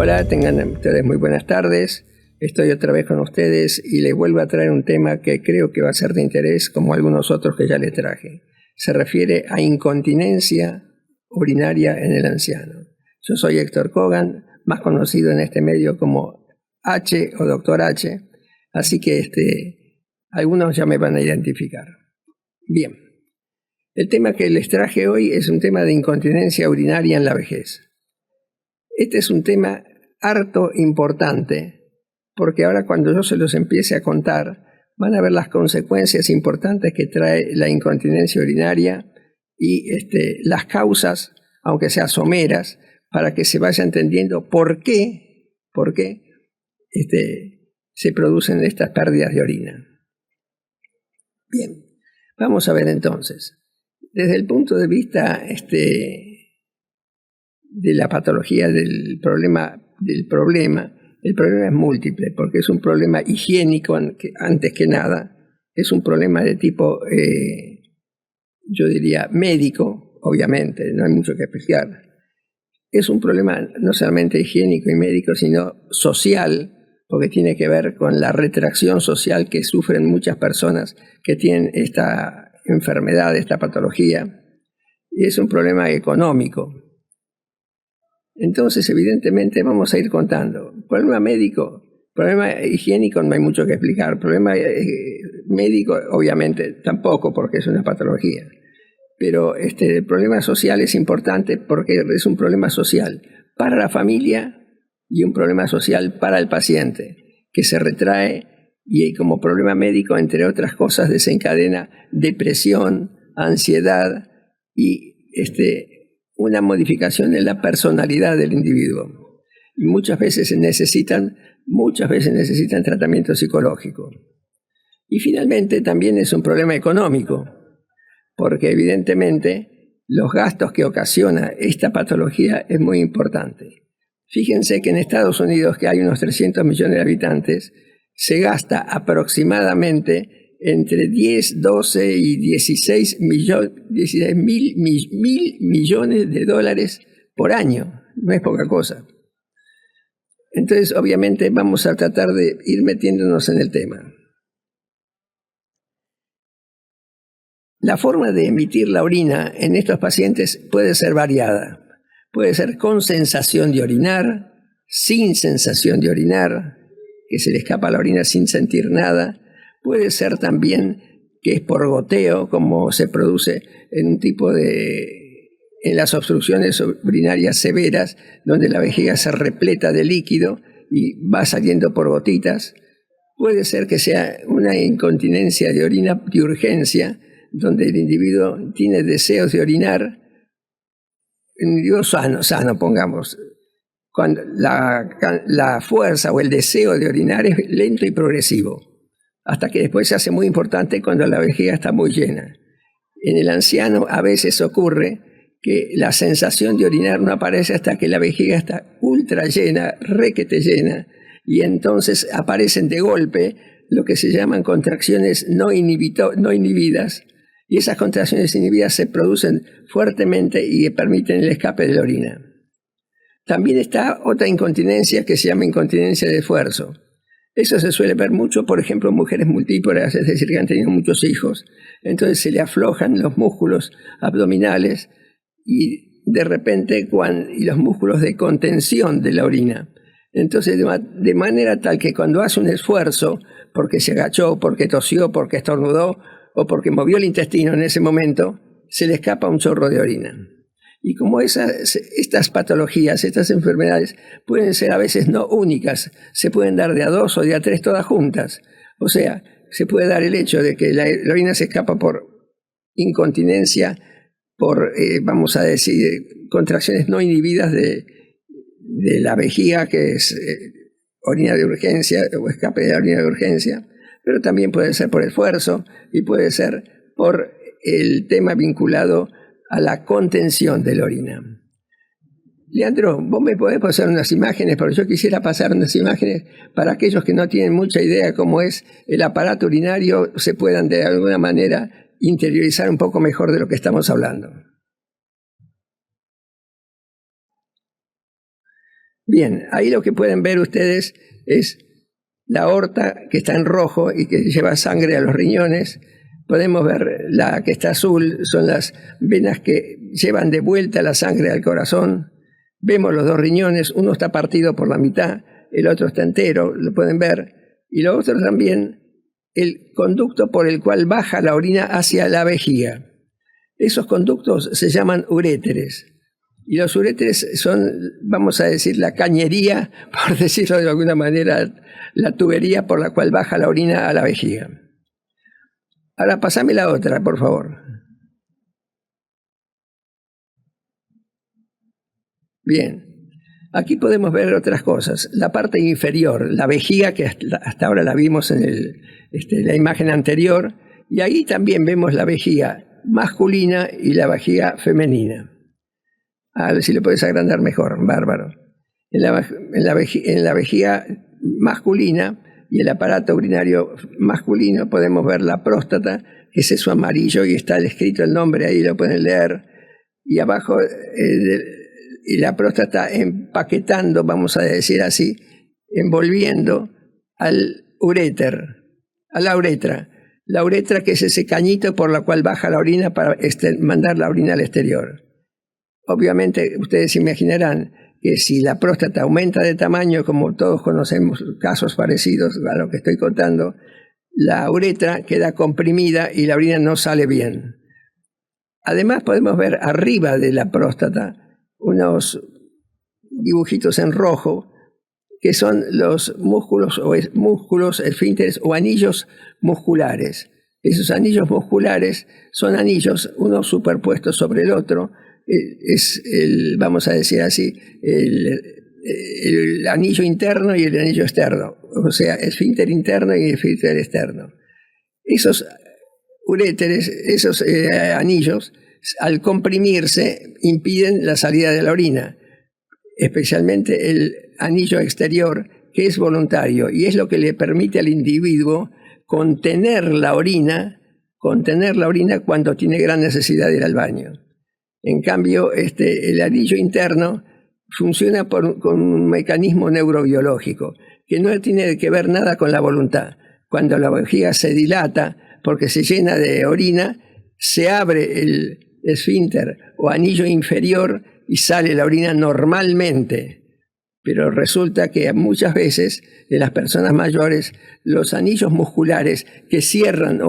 Hola, tengan ustedes muy buenas tardes. Estoy otra vez con ustedes y les vuelvo a traer un tema que creo que va a ser de interés, como algunos otros que ya les traje. Se refiere a incontinencia urinaria en el anciano. Yo soy Héctor Kogan, más conocido en este medio como H o Doctor H, así que algunos ya me van a identificar. Bien, el tema que les traje hoy es un tema de incontinencia urinaria en la vejez. Este es un tema harto importante, porque ahora cuando yo se los empiece a contar, van a ver las consecuencias importantes que trae la incontinencia urinaria y las causas, aunque sean someras, para que se vaya entendiendo por qué se producen estas pérdidas de orina. Bien, vamos a ver entonces. Desde el punto de vista de la patología del problema, el problema es múltiple, porque es un problema higiénico antes que nada, es un problema de tipo, yo diría, médico, obviamente, no hay mucho que explicar. Es un problema no solamente higiénico y médico, sino social, porque tiene que ver con la retracción social que sufren muchas personas que tienen esta enfermedad, esta patología, y es un problema económico. Entonces, evidentemente, vamos a ir contando. Problema médico, problema higiénico no hay mucho que explicar. Problema médico, obviamente, tampoco, porque es una patología. Pero el problema social es importante porque es un problema social para la familia y un problema social para el paciente, que se retrae y como problema médico, entre otras cosas, desencadena depresión, ansiedad y una modificación en la personalidad del individuo. Y muchas veces necesitan tratamiento psicológico. Y finalmente también es un problema económico, porque evidentemente los gastos que ocasiona esta patología es muy importante. Fíjense que en Estados Unidos, que hay unos 300 millones de habitantes, se gasta aproximadamente entre 10, 12 y 16 mil millones de dólares por año. No es poca cosa. Entonces, obviamente, vamos a tratar de ir metiéndonos en el tema. La forma de emitir la orina en estos pacientes puede ser variada. Puede ser con sensación de orinar, sin sensación de orinar, que se le escapa la orina sin sentir nada. Puede ser también que es por goteo, como se produce en las obstrucciones urinarias severas, donde la vejiga se repleta de líquido y va saliendo por gotitas. Puede ser que sea una incontinencia de orina de urgencia, donde el individuo tiene deseos de orinar, un individuo sano, pongamos, cuando la fuerza o el deseo de orinar es lento y progresivo, hasta que después se hace muy importante cuando la vejiga está muy llena. En el anciano a veces ocurre que la sensación de orinar no aparece hasta que la vejiga está ultra llena, requete llena, y entonces aparecen de golpe lo que se llaman contracciones no inhibidas, y esas contracciones inhibidas se producen fuertemente y permiten el escape de la orina. También está otra incontinencia que se llama incontinencia de esfuerzo. Eso se suele ver mucho, por ejemplo, en mujeres multíporas, es decir, que han tenido muchos hijos. Entonces se le aflojan los músculos abdominales y de repente y los músculos de contención de la orina. Entonces, de manera tal que cuando hace un esfuerzo, porque se agachó, porque tosió, porque estornudó, o porque movió el intestino en ese momento, se le escapa un chorro de orina. Y como estas patologías, estas enfermedades, pueden ser a veces no únicas, se pueden dar de a 2 o de a 3 todas juntas. O sea, se puede dar el hecho de que la orina se escapa por incontinencia, por, vamos a decir, contracciones no inhibidas de la vejiga, que es orina de urgencia o escape de la orina de urgencia, pero también puede ser por esfuerzo y puede ser por el tema vinculado a la contención de la orina. Leandro, vos me podés pasar unas imágenes, porque yo quisiera pasar unas imágenes para aquellos que no tienen mucha idea de cómo es el aparato urinario, se puedan de alguna manera interiorizar un poco mejor de lo que estamos hablando. Bien, ahí lo que pueden ver ustedes es la aorta que está en rojo y que lleva sangre a los riñones. Podemos ver la que está azul, son las venas que llevan de vuelta la sangre al corazón. Vemos los dos riñones, uno está partido por la mitad, el otro está entero, lo pueden ver. Y lo otro también, el conducto por el cual baja la orina hacia la vejiga. Esos conductos se llaman uréteres. Y los uréteres son, vamos a decir, la cañería, por decirlo de alguna manera, la tubería por la cual baja la orina a la vejiga. Ahora pasame la otra, por favor. Bien. Aquí podemos ver otras cosas. La parte inferior, la vejiga, que hasta ahora la vimos en la imagen anterior, y ahí también vemos la vejiga masculina y la vejiga femenina. A ver si lo puedes agrandar mejor, bárbaro. En la vejiga masculina y el aparato urinario masculino podemos ver la próstata, que es eso amarillo y está escrito el nombre ahí, lo pueden leer. Y abajo y la próstata empaquetando, vamos a decir así, envolviendo al uréter, a la uretra. La uretra, que es ese cañito por la cual baja la orina para mandar la orina al exterior. Obviamente ustedes imaginarán que si la próstata aumenta de tamaño, como todos conocemos casos parecidos a lo que estoy contando, la uretra queda comprimida y la orina no sale bien. Además podemos ver arriba de la próstata unos dibujitos en rojo que son los músculos esfínteres o anillos musculares. Esos anillos musculares son anillos, uno superpuestos sobre el otro. Es vamos a decir así, el anillo interno y el anillo externo, o sea, esfínter interno y esfínter externo. Esos uréteres, esos anillos, al comprimirse, impiden la salida de la orina, especialmente el anillo exterior, que es voluntario, y es lo que le permite al individuo contener la orina cuando tiene gran necesidad de ir al baño. En cambio, el anillo interno funciona con un mecanismo neurobiológico que no tiene que ver nada con la voluntad. Cuando la vejiga se dilata porque se llena de orina, se abre el esfínter o anillo inferior y sale la orina normalmente. Pero resulta que muchas veces en las personas mayores los anillos musculares que cierran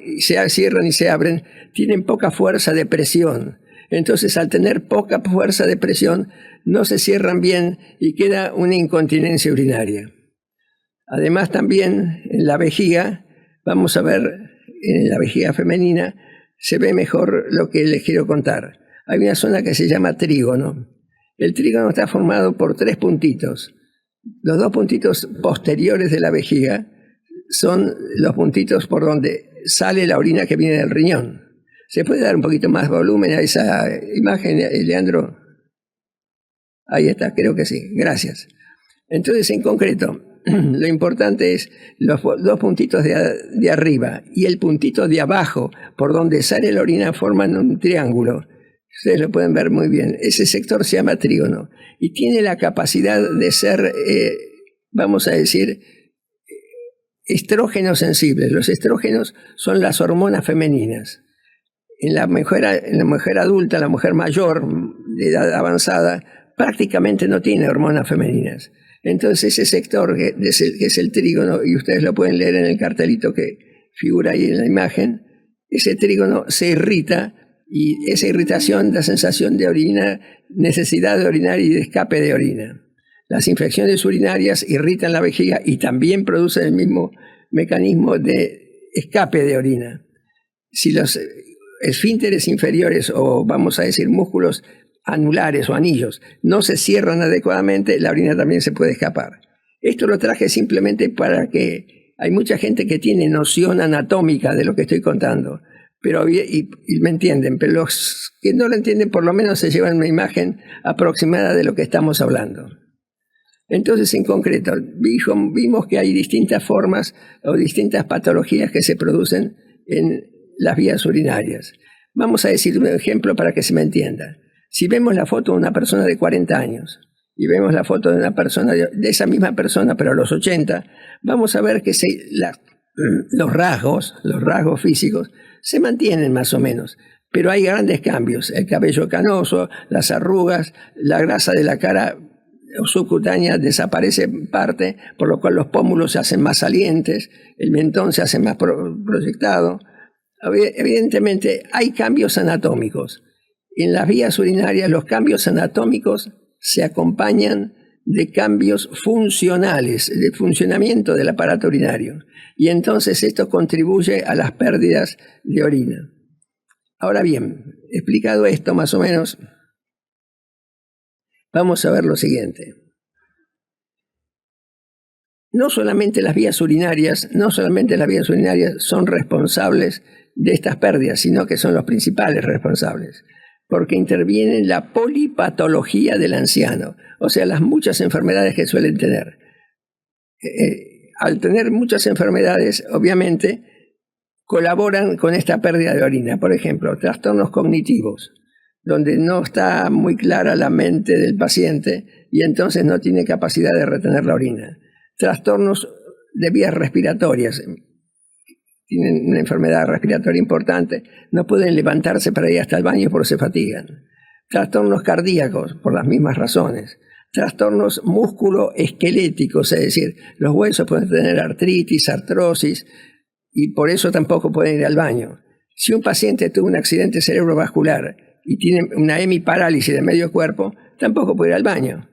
y se abren tienen poca fuerza de presión. Entonces, al tener poca fuerza de presión, no se cierran bien y queda una incontinencia urinaria. Además, también en la vejiga, vamos a ver, en la vejiga femenina, se ve mejor lo que les quiero contar. Hay una zona que se llama trígono. El trígono está formado por 3 puntitos. Los 2 puntitos posteriores de la vejiga son los puntitos por donde sale la orina que viene del riñón. ¿Se puede dar un poquito más volumen a esa imagen, Leandro? Ahí está, creo que sí. Gracias. Entonces, en concreto, lo importante es los 2 puntitos de arriba y el puntito de abajo, por donde sale la orina, forman un triángulo. Ustedes lo pueden ver muy bien. Ese sector se llama trígono y tiene la capacidad de ser, vamos a decir, estrógenos sensibles. Los estrógenos son las hormonas femeninas. En la mujer adulta, la mujer mayor de edad avanzada, prácticamente no tiene hormonas femeninas. Entonces ese sector que es el trígono, y ustedes lo pueden leer en el cartelito que figura ahí en la imagen, ese trígono se irrita y esa irritación da sensación de orina, necesidad de orinar y de escape de orina. Las infecciones urinarias irritan la vejiga y también producen el mismo mecanismo de escape de orina. Si los esfínteres inferiores, o vamos a decir músculos anulares o anillos, no se cierran adecuadamente, la orina también se puede escapar. Esto lo traje simplemente para que hay mucha gente que tiene noción anatómica de lo que estoy contando, pero y me entienden, pero los que no lo entienden por lo menos se llevan una imagen aproximada de lo que estamos hablando. Entonces, en concreto, vimos que hay distintas formas o distintas patologías que se producen en las vías urinarias. Vamos a decir un ejemplo para que se me entienda. Si vemos la foto de una persona de 40 años y vemos la foto de una persona, de esa misma persona, pero a los 80, vamos a ver que los rasgos físicos se mantienen más o menos, pero hay grandes cambios. El cabello canoso, las arrugas, la grasa de la cara subcutánea desaparece en parte, por lo cual los pómulos se hacen más salientes, el mentón se hace más proyectado. Evidentemente hay cambios anatómicos. En las vías urinarias los cambios anatómicos se acompañan de cambios funcionales, de funcionamiento del aparato urinario. Y entonces esto contribuye a las pérdidas de orina. Ahora bien, explicado esto más o menos, vamos a ver lo siguiente. No solamente las vías urinarias son responsables de estas pérdidas, sino que son los principales responsables, porque interviene la polipatología del anciano, o sea, las muchas enfermedades que suelen tener. Al tener muchas enfermedades, obviamente, colaboran con esta pérdida de orina. Por ejemplo, trastornos cognitivos, donde no está muy clara la mente del paciente y entonces no tiene capacidad de retener la orina. Trastornos de vías respiratorias, tienen una enfermedad respiratoria importante, no pueden levantarse para ir hasta el baño porque se fatigan. Trastornos cardíacos, por las mismas razones. Trastornos musculoesqueléticos, es decir, los huesos pueden tener artritis, artrosis, y por eso tampoco pueden ir al baño. Si un paciente tuvo un accidente cerebrovascular y tiene una hemiparálisis de medio cuerpo, tampoco puede ir al baño.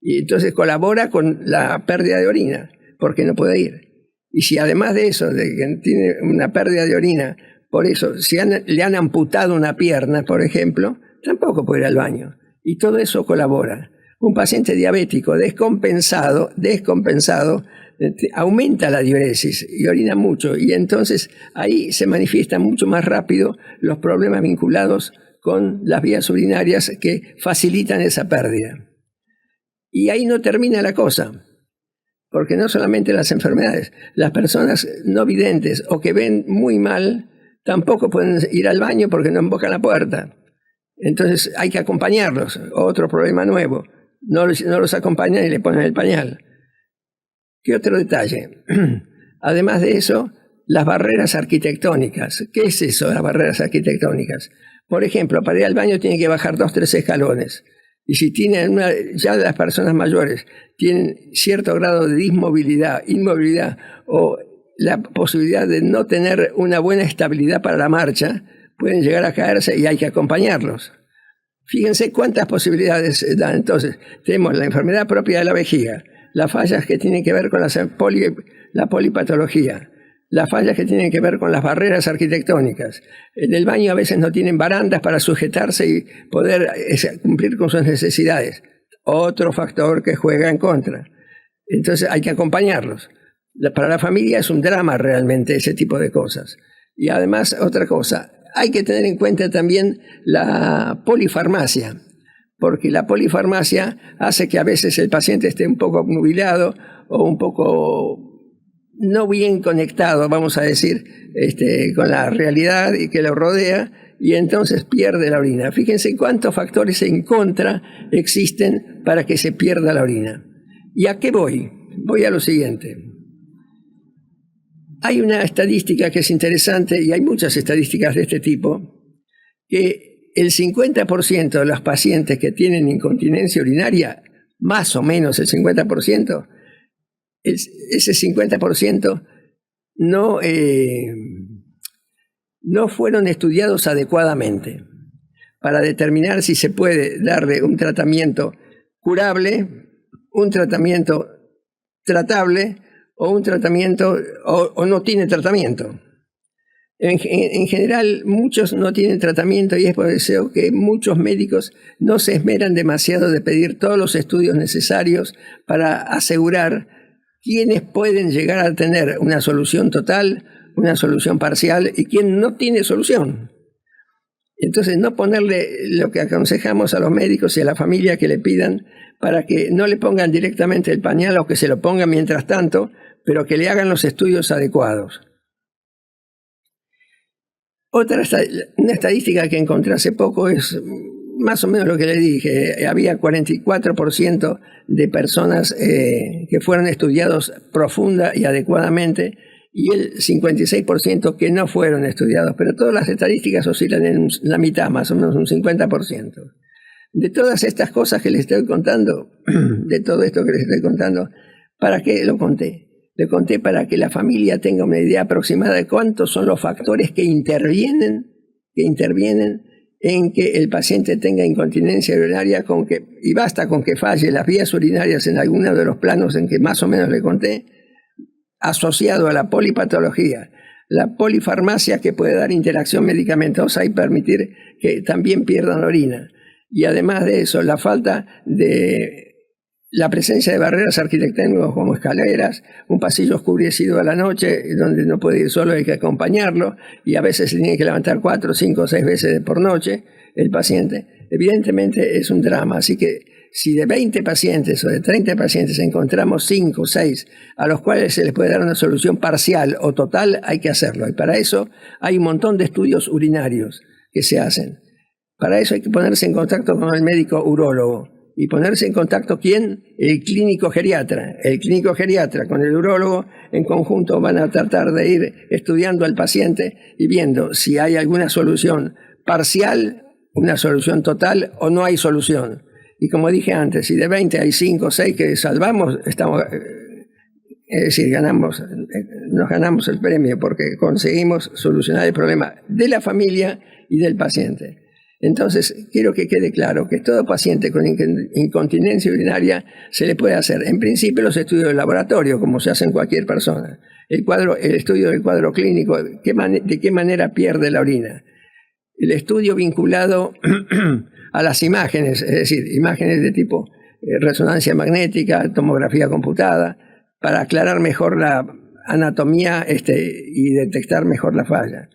Y entonces colabora con la pérdida de orina, porque no puede ir. Y si además de eso, de que tiene una pérdida de orina, por eso, si le han amputado una pierna, por ejemplo, tampoco puede ir al baño. Y todo eso colabora. Un paciente diabético descompensado, aumenta la diuresis y orina mucho. Y entonces ahí se manifiestan mucho más rápido los problemas vinculados con las vías urinarias que facilitan esa pérdida. Y ahí no termina la cosa, porque no solamente las enfermedades, las personas no videntes o que ven muy mal tampoco pueden ir al baño porque no embocan la puerta. Entonces hay que acompañarlos, otro problema nuevo. No los acompañan y le ponen el pañal. ¿Qué otro detalle? Además de eso, las barreras arquitectónicas. ¿Qué es eso, las barreras arquitectónicas? Por ejemplo, para ir al baño tienen que bajar 2 o 3 escalones. Y si tienen ya las personas mayores tienen cierto grado de inmovilidad o la posibilidad de no tener una buena estabilidad para la marcha, pueden llegar a caerse y hay que acompañarlos. Fíjense cuántas posibilidades dan. Entonces, tenemos la enfermedad propia de la vejiga, las fallas que tienen que ver con la polipatología, las fallas que tienen que ver con las barreras arquitectónicas. En el baño a veces no tienen barandas para sujetarse y poder cumplir con sus necesidades. Otro factor que juega en contra. Entonces hay que acompañarlos. Para la familia es un drama realmente ese tipo de cosas. Y además, otra cosa, hay que tener en cuenta también la polifarmacia, porque la polifarmacia hace que a veces el paciente esté un poco obnubilado o un poco no bien conectado, vamos a decir, con la realidad y que lo rodea, y entonces pierde la orina. Fíjense cuántos factores en contra existen para que se pierda la orina. ¿Y a qué voy? Voy a lo siguiente. Hay una estadística que es interesante, y hay muchas estadísticas de este tipo, que el 50% de los pacientes que tienen incontinencia urinaria, más o menos el 50%, ese 50% no fueron estudiados adecuadamente para determinar si se puede darle un tratamiento curable, un tratamiento tratable o un tratamiento o no tiene tratamiento. En general, muchos no tienen tratamiento y es por eso que muchos médicos no se esmeran demasiado de pedir todos los estudios necesarios para asegurar quiénes pueden llegar a tener una solución total, una solución parcial y quién no tiene solución. Entonces, no ponerle lo que aconsejamos a los médicos y a la familia que le pidan para que no le pongan directamente el pañal o que se lo pongan mientras tanto, pero que le hagan los estudios adecuados. Una estadística que encontré hace poco es más o menos lo que le dije, había 44% de personas que fueron estudiados profunda y adecuadamente, y el 56% que no fueron estudiados, pero todas las estadísticas oscilan en la mitad, más o menos un 50%. De todas estas cosas que les estoy contando, de todo esto que les estoy contando, ¿para qué lo conté? Le conté para que la familia tenga una idea aproximada de cuántos son los factores que intervienen en que el paciente tenga incontinencia urinaria, y basta con que falle las vías urinarias en alguno de los planos en que más o menos le conté, asociado a la polipatología, la polifarmacia que puede dar interacción medicamentosa y permitir que también pierdan la orina. Y además de eso, la falta de la presencia de barreras arquitectónicas como escaleras, un pasillo oscurecido a la noche donde no puede ir solo, hay que acompañarlo, y a veces se tiene que levantar 4, 5, 6 veces por noche el paciente. Evidentemente es un drama, así que si de 20 pacientes o de 30 pacientes encontramos 5 o 6 a los cuales se les puede dar una solución parcial o total, hay que hacerlo. Y para eso hay un montón de estudios urinarios que se hacen. Para eso hay que ponerse en contacto con el médico urólogo. Y ponerse en contacto, ¿quién? El clínico geriatra. El clínico geriatra con el urólogo en conjunto van a tratar de ir estudiando al paciente y viendo si hay alguna solución parcial, una solución total o no hay solución. Y como dije antes, si de 20 hay 5 o 6 que salvamos, es decir, nos ganamos el premio porque conseguimos solucionar el problema de la familia y del paciente. Entonces, quiero que quede claro que todo paciente con incontinencia urinaria se le puede hacer, en principio, los estudios de laboratorio, como se hace en cualquier persona. El estudio del cuadro clínico, de qué manera pierde la orina. El estudio vinculado a las imágenes, es decir, imágenes de tipo resonancia magnética, tomografía computada, para aclarar mejor la anatomía y detectar mejor la falla.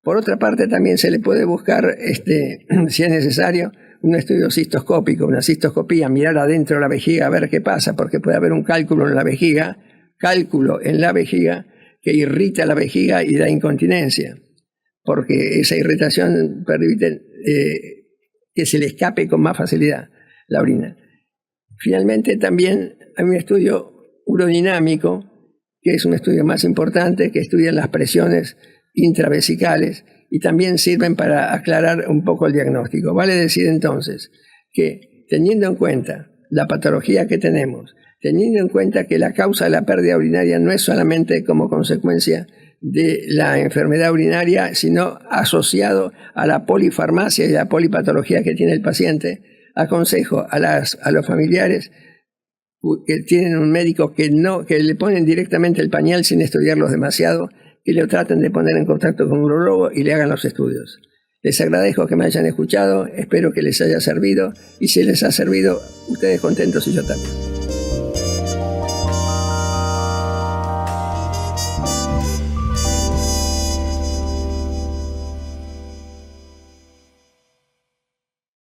Por otra parte, también se le puede buscar, si es necesario, un estudio cistoscópico, una cistoscopía, mirar adentro de la vejiga a ver qué pasa, porque puede haber un cálculo en la vejiga que irrita la vejiga y da incontinencia, porque esa irritación permite que se le escape con más facilidad la orina. Finalmente, también hay un estudio urodinámico, que es un estudio más importante, que estudia las presiones intravesicales y también sirven para aclarar un poco el diagnóstico. Vale decir entonces que, teniendo en cuenta la patología que tenemos, teniendo en cuenta que la causa de la pérdida urinaria no es solamente como consecuencia de la enfermedad urinaria, sino asociado a la polifarmacia y la polipatología que tiene el paciente, aconsejo a los familiares que tienen un médico que le ponen directamente el pañal sin estudiarlos demasiado, que le traten de poner en contacto con un urólogo y le hagan los estudios. Les agradezco que me hayan escuchado, espero que les haya servido, y si les ha servido, ustedes contentos y yo también.